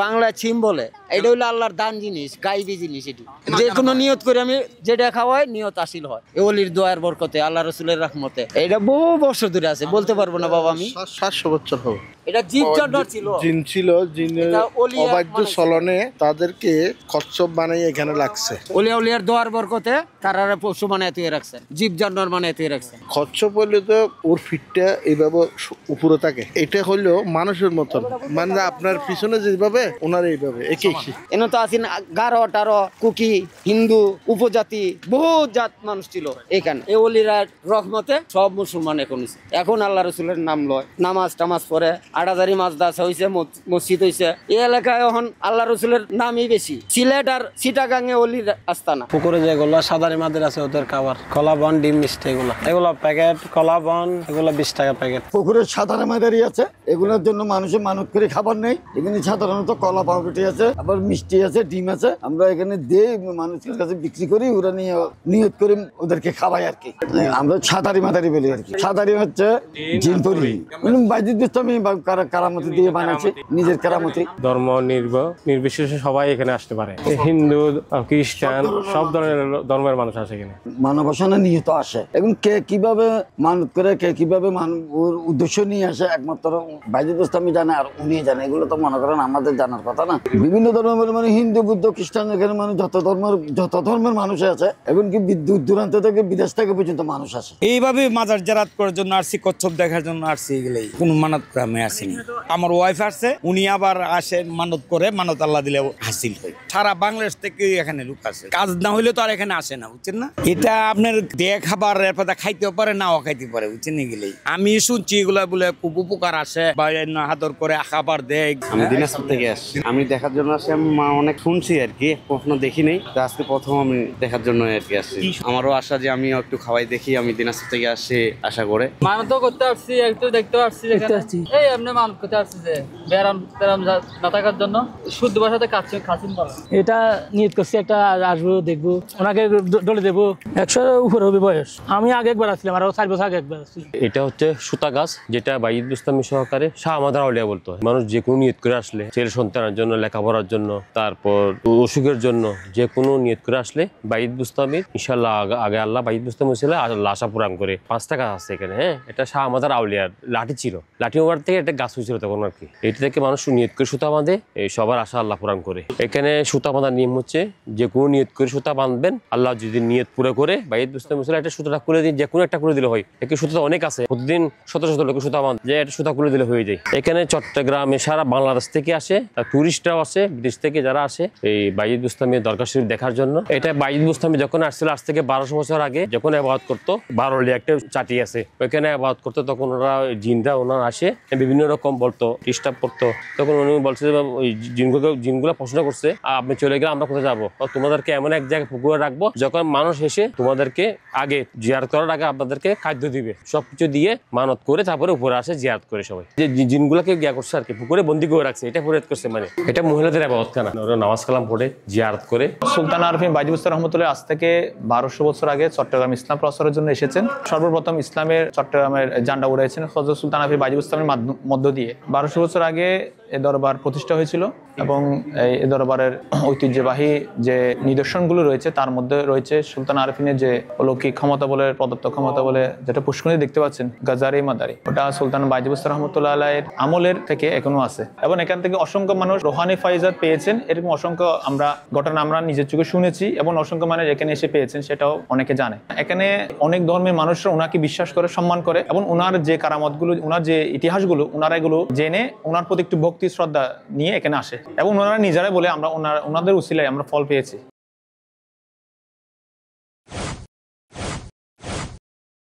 বাংলা ছিম বলে, এটা হলো আল্লাহর দান জিনিস, গাইবি জিনিস। এটি যে কোনো নিয়ত করে আমি যেটা খাওয়াই নিয়ত আসিল হয়, এ অলির দোয়ার বরকতে, আল্লাহ রসুলের রহমতে। এটা বহু বছর ধরে আছে, বলতে পারবো না বাবা আমি। 700 বছর হবে। এটা জীব জানোয়ার ছিল, জিন ছিল, জিনের অবাধ্য চলনে তাদেরকে কচ্ছপ বানাই এখানে লাগছে। অলিয়া উলিয়ার দোয়ার বরকতে তারা পশু বানায় তুই রাখছেন, জীব জানোয়ার বানায় তুই রাখছেন। কচ্ছপ হইলে তো ওর ফিটটা এইভাবে উপরে থাকে, এটা হইলো মানুষের মতন, মানে আপনার পিছনে যেভাবে ওনার এইভাবে একই। এনে তো আছেন গারো টারো কুকি, হিন্দু উপজাতি, বহু জাত মানুষ ছিল এখানে। এই অলিরা রহমতে সব মুসলমান এখন আল্লাহ রসুলের নাম লয়, নামাজ টামাজ পড়ে, আড়াদারি মাছদাস হয়েছে, মসজিদ হয়েছে। এই এলাকায় এখন আল্লাহ রসুলের নামই বেশি। সিলেট আর চিটাগাঙে অলির আস্তানা। পুকুরে যেগুলো সাদারি মাদের আছে ওদের খাবার, কলা বন, ডিম মিষ্টি, এগুলো প্যাকেট, কলা বন এগুলো 20 টাকা প্যাকেট। পুকুরের সাধারণ মাদারি আছে, এগুলোর জন্য মানুষের মানত করে খাবার নেই। এখানে সাধারণত কলা পাউরুটি আছে, আবার মিষ্টি আছে, ডিম আছে। আমরা এখানে দিয়ে মানুষের কাছে বিক্রি করি, ওরা নিয়ে নিয়ত করে ওদেরকে খাওয়াই আর কি। আমরা সাদারি মাদারি বলি আর কি। সাদারি হচ্ছে জিনপুরি, বাইজিদ ইসলামী কারামতি দিয়ে বানাচ্ছে, নিজের কারামতি। ধর্ম নির্বিশেষে সবাই এখানে আসতে পারে, হিন্দু, খ্রিস্টান, সব ধরনের ধর্মের মানুষ আসে এখানে। মানবসানে নিহত আসে, এবং কে কিভাবে মানত করে, কে কিভাবে ওর উদ্দেশ্য নিয়ে আসে একমাত্র বাইজিদ ইসলামী জানে, আর উনি জানে। এগুলো তো মনে করেন আমাদের জানার কথা না। বিভিন্ন ধর্মের মানে হিন্দু, বুদ্ধ, খ্রিস্টান, এখানে মানে যত ধর্মের মানুষ আছে, এমনকি দূর দূরান্ত থেকে, বিদেশ থেকে পর্যন্ত মানুষ আসে। এইভাবে মাজার জারাত করার জন্য আসছি, কচ্ছপ দেখার জন্য আসছি। এগুলোই কোনো মানত করে আমি আসিনি। আমার ওয়াইফ আসছে, উনি আবার আসেন মানত করে, মানত আল্লাহ দিলে হাসিল হয়। সারা বাংলাদেশ থেকে এখানে লোক আসে, কাজ না হইলে তো আর এখানে আসে না, বুঝছেন না। এটা আপনার দেহ খাবার এরপর খাইতেও পারে, নাও খাইতে পারে, বুঝছেন। এগুলোই আমি শুনছি, এগুলা বলে খুব উপকার আসে বা হাতর করে খাবার দেয়। আমি দিনাজপুর থেকে আসছি, আমি দেখার জন্য আসছি। আমি অনেক শুনছি আর কি, কখনো দেখি নেই, আজকে প্রথম আমি দেখার জন্য আর কি আসছি। আমারও আশা যে আমি একটু খাওয়াই দেখি। আমি দিনাজপুর থেকে আসছি আশা করে। মানত করতে আসছি, একটু দেখতে আসছি। এই এমনি মানত করতে আসছি যে ব্যারাম না থাকার জন্য শুদ্ধ ভাষাতে খাসিম বলে। এটা নিয়ত করছি, একটা আসবো, দেখবো, ওনাকে ডলে দেবো। 100 উপরে হবে বয়স। আমি আগে একবার আসছিলাম, আরো 4 বছর আগে একবার আসছি। এটা হচ্ছে সুতা গাছ, যেটা বাইজিদ বুস্তামি সহকারে শাহ আমাদের আউলিয়া বলতে হয়। মানুষ যে কোনো নিয়ত করে আসলে, ছেলে সন্তানের জন্য, লেখাপড়ার জন্য, তারপর অসুখের জন্য, যে কোনো নিয়ত করে আসলে বাইজিদ বুস্তামির ইনশাল্লাহ আগে আল্লাহ বাইজিদ বুস্তামি ছিল আল্লাহ আশা পূরণ করে। 5 টাকা আছে এখানে। হ্যাঁ, এটা শাহ আমাদের আউলিয়ার লাঠি ছিল, লাঠি ওভার থেকে একটা গাছ হয়েছিল তখন আর কি। এটা থেকে মানুষ নিয়ত করে সুতা বাঁধে, এই সবার আশা আল্লাহ পূরণ করে। এখানে সুতা বাঁধার নিয়ম হচ্ছে, যে কোনো নিয়ত করে সুতা বাঁধবেন, আল্লাহ যদি নিয়ত পুরো করে বাইজিদ বুস্তামি ছিল একটা সুতাটা খুলে দিন, যে কোনো একটা করে দিলে হয়। একে সুতা অনেক আছে, প্রতিদিন শত শত লোকের সুতা বাঁধে, যে একটা সুতা খুলে দিলে হয়ে যায়। এখানে চট্টগ্রামে সারা বাংলাদেশ থেকে আসে, টুরিস্টরাও আসে, বিদেশ থেকে যারা আসে এই বাইজিদ বুস্তামির দরগা শরীফ দেখার জন্য। এটা বাইজিদ বুস্তামি যখন আসছিল, আজ থেকে 1200 বছর আগে, যখন আবাদ করতো, বারোলি একটা চাটি আছে, ওইখানে আবাদ করতো, তখন ওরা জিনরা ওনার আসে বিভিন্ন রকম বলতো, ডিস্টার্ব করতো। তখন উনি বলছে যে ওই জিনগুলো প্রশ্ন করছে, আপনি চলে গেলে আমরা কোথায় যাবো? তোমাদেরকে এমন এক জায়গায় পুকুরে রাখবো, যখন মানুষ এসে তোমাদেরকে আগে জিয়ারত করার আগে আপনাদেরকে খাদ্য দিবে, সবকিছু দিয়ে মানত করে তারপরে উপরে আসে জিয়ারত করে। সবাই যে জিনগুলাকে গিয়া করছে আর কি, পুকুরে বন্দি করে রাখছে, এটা পুরো করছে। মানে এটা মহিলাদের আবাদত খানা, ওরা নামাজ কালাম পড়ে জিয়ারত করে। সুলতান আরফিন বাইজিদ বুস্তামি রহমতুল্লাহ আজ থেকে 1200 বছর আগে চট্টগ্রাম ইসলাম প্রচারের জন্য এসেছেন। সর্বপ্রথম ইসলামের চট্টগ্রামের ঝান্ডা উড়াইছেন হযরত সুলতান আরফিন বাইজিদ বুস্তামির মধ্য দিয়ে। 1200 বছর আগে এ দরবার প্রতিষ্ঠা হয়েছিল, এবং এই দরবারের ঐতিহ্যবাহী যে নিদর্শনগুলো রয়েছে, তার মধ্যে রয়েছে সুলতান আরফিনের যে অলৌকিক ক্ষমতা বলে, প্রদত্ত ক্ষমতা বলে, যেটা পুষ্করণী দেখতে পাচ্ছেন, গাজারি মাদারি, ওটা সুলতান বাইজিদ বুস্তামি রহমতুল্লাহ আলাইহির আমলের থেকে এখনো আছে। এবং এখান থেকে অসংখ্য মানুষ রোহানি ফায়জাত পেয়েছেন। এরকম অসংখ্য ঘটনা আমরা নিজের চোখে শুনেছি, এবং অসংখ্য মানুষ এখানে এসে পেয়েছেন, সেটাও অনেকে জানে। এখানে অনেক ধর্মের মানুষরা ওনাকে বিশ্বাস করে, সম্মান করে, এবং ওনার যে কারামতগুলো, ওনার যে ইতিহাসগুলো, ওনারা এগুলো জেনে ওনার প্রতি একটু ভক্তি শ্রদ্ধা নিয়ে এখানে আসে, এবং ওনারা নিজেরাই বলে আমরা ওনাদের উসিলায় আমরা ফল পেয়েছি।